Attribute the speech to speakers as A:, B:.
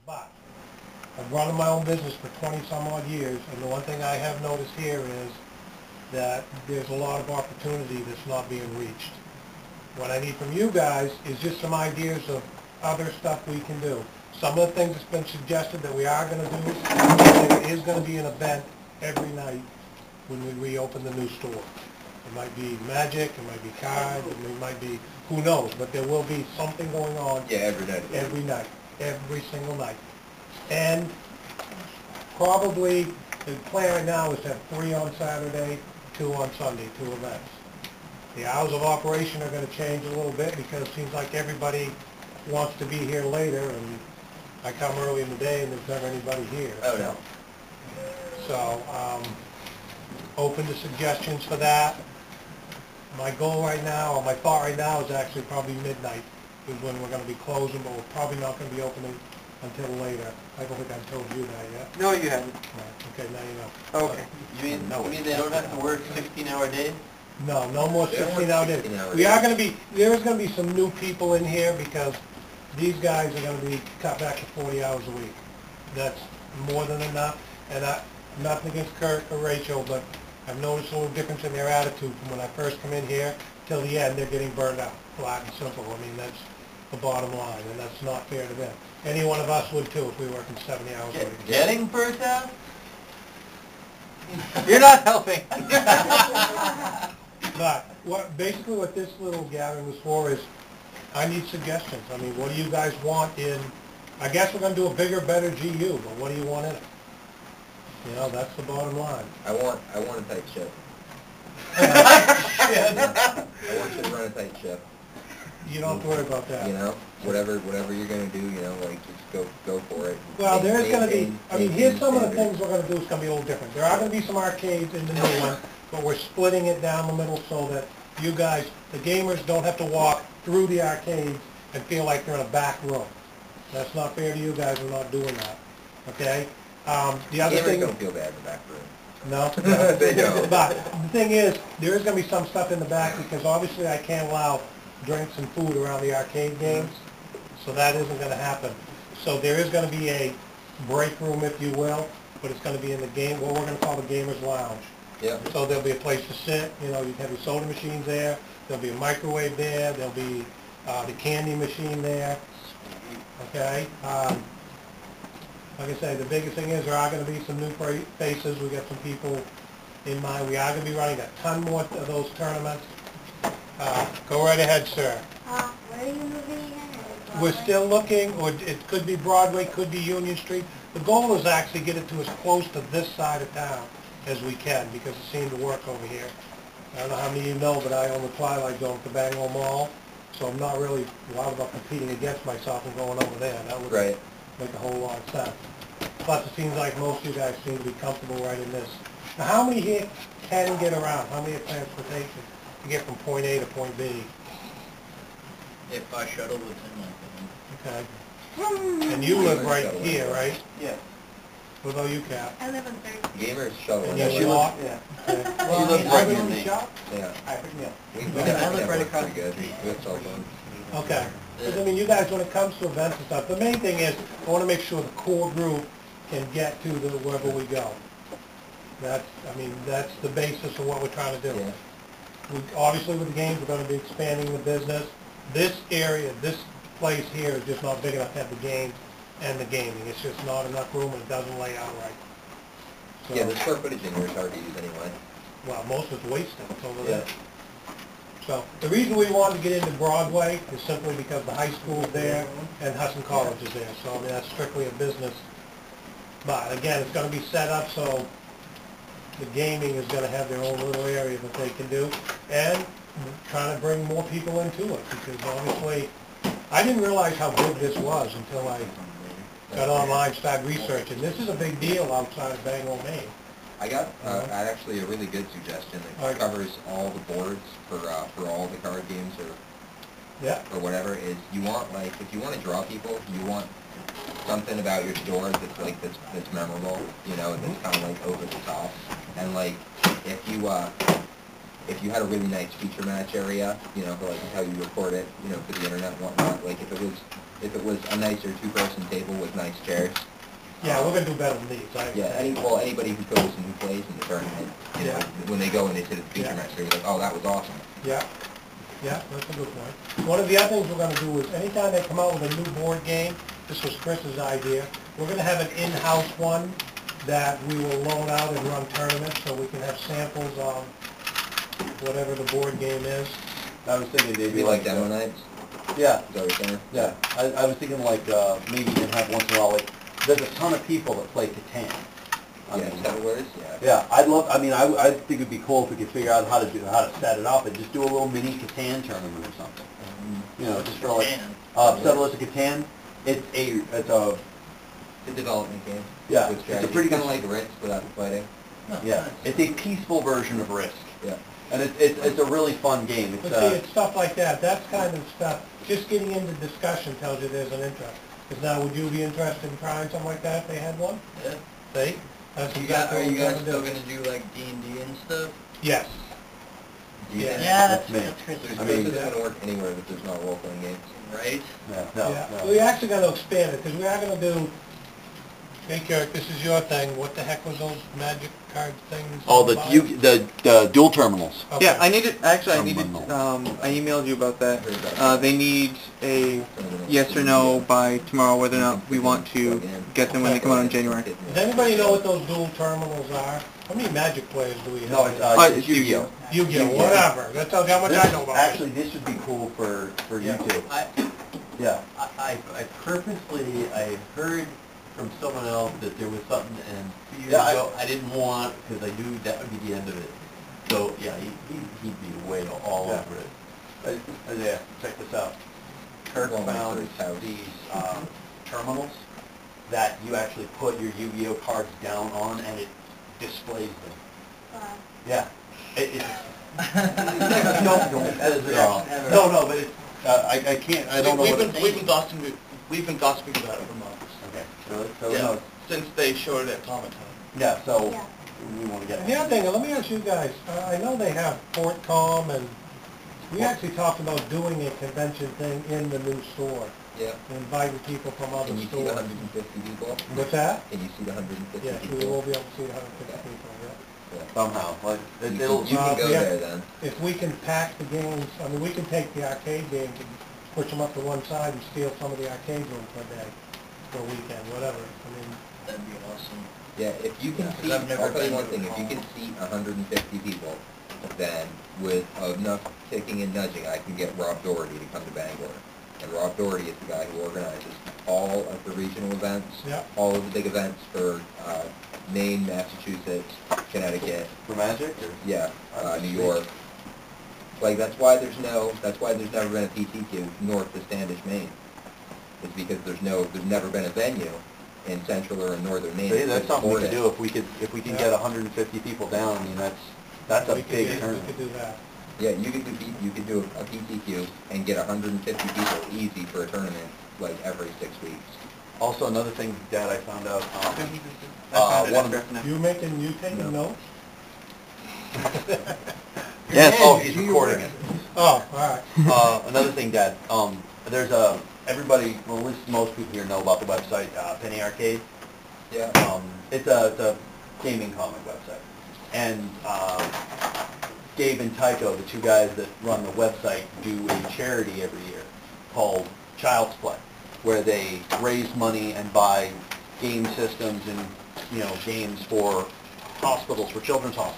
A: But I've run my own business for 20 some odd years, and the one thing I have noticed here is that there's a lot of opportunity that's not being reached. What I need from you guys is just some ideas of other stuff we can do. Some of the things that's been suggested that we are going to do, there is going to be an event every night when we reopen the new store. It might be magic, it might be cards, it might be, who knows, but there will be something going on.
B: Yeah, every night.
A: Every night, every single night. And probably, the plan right now is to have 3 on Saturday, 2 on Sunday, 2 events. The hours of operation are going to change a little bit because it seems like everybody wants to be here later, and I come early in the day and there's never anybody here.
B: Oh, no.
A: So, open to suggestions for that. My goal right now, or my thought right now, is actually probably midnight is when we're going to be closing, but we're probably not going to be opening until later. I don't think I've told you that yet.
C: No, you haven't.
A: No. Okay, now you know.
C: Okay.
B: You mean they don't have to work 16-hour days?
A: No, no more
B: They don't
A: 16-hour
B: work
A: days.
B: 16-hour
A: We are
B: days.
A: going to be, there is going to be some new people in here because these guys are going to be cut back to 40 hours a week. That's more than enough, and nothing against Kurt or Rachel, but I've noticed a little difference in their attitude from when I first come in here till the end. They're getting burned out, flat and simple. I mean, that's the bottom line, and that's not fair to them. Any one of us would too if we were working 70 hours a week.
B: Getting burnt out?
C: You're not helping.
A: But basically what this little gathering was for is, I need suggestions. I mean, what do you guys want in, I guess we're going to do a bigger, better GU, but what do you want in it? You know, that's the bottom line.
B: I want a tight ship.
A: Shit.
B: I want you to run a tight ship.
A: You don't have to worry about that.
B: You know, whatever you're gonna do, you know, like just go for it.
A: Well, there's going to be, I mean, here's some of the
B: standards.
A: things we're going to do is going to be a little different. There are going to be some arcades in the new one, but we're splitting it down the middle so that you guys, the gamers, don't have to walk through the arcades and feel like they're in a back room. That's not fair to you guys, we're not doing that, okay? The other
B: Gamers
A: thing...
B: don't feel bad in the back room.
A: No?
B: They don't.
A: But the thing is, there is going to be some stuff in the back because obviously I can't allow drinks and food around the arcade games, so that isn't going to happen. So there is going to be a break room, if you will, but it's going to be in the game, what we're going to call the Gamers Lounge.
B: Yeah.
A: So there'll be a place to sit, you know, you can have your soda machines there, there'll be a microwave there, there'll be the candy machine there, okay? Like I say, the biggest thing is there are going to be some new faces. We got some people in mind. We are going to be running a ton more of those tournaments. Go right ahead, sir.
D: Where are you moving again?
A: We're still looking, or it could be Broadway, could be Union Street. The goal is actually get it to as close to this side of town as we can because it seemed to work over here. I don't know how many of you know, but I own the Twilight Zone for Bangor Mall, so I'm not really wild about competing against myself and going over there. That would
B: Right.
A: make a whole lot of sense. Plus, it seems like most of you guys seem to be comfortable right in this. Now, how many here can get around? How many have transportation to get from point A to point B?
C: If I shuttle was in like
A: Okay. And you live right here, right?
C: Yeah.
A: What about you, Cap?
D: I live on 3rd.
B: Gamers shuttle.
A: And
C: Yeah,
A: you
C: she
A: walk?
C: lives,
A: Okay.
C: She lives right near me.
A: Shop?
B: Yeah.
C: Yeah.
B: We
A: I
C: live right across
B: pretty good. We have cell phones.
A: Okay. Because, I mean, you guys, when it comes to events and stuff, the main thing is, I want to make sure the core group can get to wherever we go. That's, I mean, that's the basis of what we're trying to do.
B: Yeah.
A: Obviously, with the games, we're going to be expanding the business. This area, this place here is just not big enough to have the games and the gaming. It's just not enough room, and it doesn't lay out right. So,
B: Yeah, the square footage in here is hard to use anyway.
A: well, most of it's wasted. It's over
B: Yeah.
A: there. So the reason we wanted to get into Broadway is simply because the high school's there and Hudson College is there. So I mean, that's strictly a business. But again, it's going to be set up so the gaming is going to have their own little area that they can do. And we're trying to bring more people into it because obviously I didn't realize how big this was until I got online, started researching. This is a big deal outside of Bangor, Maine.
B: I got actually a really good suggestion that
A: Alright.
B: covers all the boards for all the card games
A: Yeah.
B: or whatever. Is you want, like, if you want to draw people, you want something about your store that's like that's memorable, you know, that's kind of like over the top. And like if you had a really nice feature match area, you know, for like how you record it, you know, for the internet and whatnot. Like if it was a nicer 2-person table with nice chairs.
A: Yeah, we're gonna do better than these.
B: Yeah, anybody who goes and who plays in the tournament, you know, when they go and they sit at the feature match, they're like, oh, that was awesome.
A: Yeah, yeah, that's a good point. One of the other things we're gonna do is anytime they come out with a new board game, this was Chris's idea, we're gonna have an in-house one that we will loan out and run tournaments, so we can have samples of whatever the board game is.
E: I was thinking they'd
B: Maybe
E: be
B: like demo nights,
E: Yeah,
B: is that what you're saying?
E: yeah. I was thinking like, maybe you can have once in a while, like, there's a ton of people that play Catan. I
B: Yeah,
E: mean,
B: settlers, yeah.
E: yeah, I think it'd be cool if we could figure out how to set it up and just do a little mini Catan tournament or something. You know, just for like,
C: Catan.
E: Settlers of Catan, it's a,
B: It's a development game.
E: Yeah,
B: With
E: it's a
B: strategy.
E: pretty
B: Kind of
E: good-
B: like Risk without the fighting.
E: yeah, it's a peaceful version of Risk.
B: Yeah.
E: And it's a really fun game.
A: But see, it's stuff like that, that's kind of stuff, just getting into discussion tells you there's an interest. Because now, would you be interested in trying something like that if they had one?
C: Yeah.
A: See? That's
C: Are
A: exactly what
C: you
A: we're
C: guys
A: gonna
C: still
A: do.
C: gonna do like D&D and stuff?
A: Yes.
B: Yeah.
E: That's me.
B: There's
E: I mean-
B: this isn't gonna work anywhere that there's not role-playing games.
C: Right?
E: Yeah,
A: Yeah,
E: no.
A: we're actually gonna expand it, because we are gonna do, hey Kirk, this is your thing, what the heck was those magic card things?
E: Oh,
A: about?
E: the dual terminals.
A: Okay.
F: Yeah, I needed, actually, I needed,
E: Terminal.
F: I emailed you about that.
B: Heard about that.
F: They need a yes or no by tomorrow whether or not we want to get them when they come out in January.
A: Does anybody know what those dual terminals are? How many magic players do we have?
E: No,
F: It's
E: Yu-Gi-Oh.
A: Yu-Gi-Oh, whatever, that tells you how much I know about it.
E: Actually, this would be cool for you two. Yeah.
G: I purposely, I heard from someone else that there was something, and a few years
E: Yeah,
G: ago, I didn't want, because I knew that would be the end of it. So, yeah, he'd be way all
E: Yeah.
G: over it.
E: Yeah, check this out. Kirk
B: Well, my
E: found
B: first house.
E: these terminals that you actually put your Yu-Gi-Oh cards down on, and it displays them.
D: Wow.
E: Yeah. No, as it all. No, but it's, I can't, I don't know what it's.
C: We've been gossiping about it for months.
E: Okay, really? So,
C: Yeah.
E: no,
C: Since they showed it at Comic Con.
E: yeah, so,
D: Yeah.
E: we wanna get.
A: And the other thing, let me ask you guys, I know they have Portcom, and we actually talked about doing a convention thing in the new store,
B: Yeah.
A: inviting people from other
B: Can you see the
A: stores.
B: 150 people?
A: What's that?
B: Can you see the 150
A: Yes,
B: people?
A: we will be able to see 150 people, yeah.
E: Somehow, like,
B: You
E: it'll,
B: can go
A: yeah.
B: there then.
A: If we can pack the games, I mean, we can take the arcade games and push them up to one side and steal some of the arcade room for a day, for a weekend, whatever. I mean,
C: That'd be awesome.
B: Yeah, if you can
C: Yeah, 'cause
B: seat,
C: I've never
B: I'll tell you
C: been
B: one
C: to
B: thing,
C: a
B: if you can
C: con.
B: seat 150 people, then with enough kicking and nudging, I can get Rob Doherty to come to Bangor. And Rob Doherty is the guy who organizes all of the regional events,
A: Yeah.
B: all of the big events for Maine, Massachusetts, Connecticut,
E: for Magic, or?
B: yeah, New York. Like, that's why there's never been a PTQ north of Standish, Maine. It's because there's never been a venue in central or in northern Maine.
E: See, that's something we
B: could
E: could do, if we can get 150 people down, I mean, that's a
A: we could
E: big
A: do-
E: tournament.
A: We could do that.
B: Yeah, you could do a PTQ and get 150 people easy for a tournament, like every 6 weeks.
E: Also, another thing, Dad, I found out,
F: I found it
E: one of
F: after.
A: You taking notes?
E: Yes, oh, he's recording it.
A: Oh, all right.
E: Another thing, Dad, there's everybody, well, at least most people here know about the website, Penny Arcade.
B: Yeah.
E: It's a gaming comic website. And Dave and Tycho, the two guys that run the website, do a charity every year called Child's Play, where they raise money and buy game systems and, games for hospitals, for children's hospitals.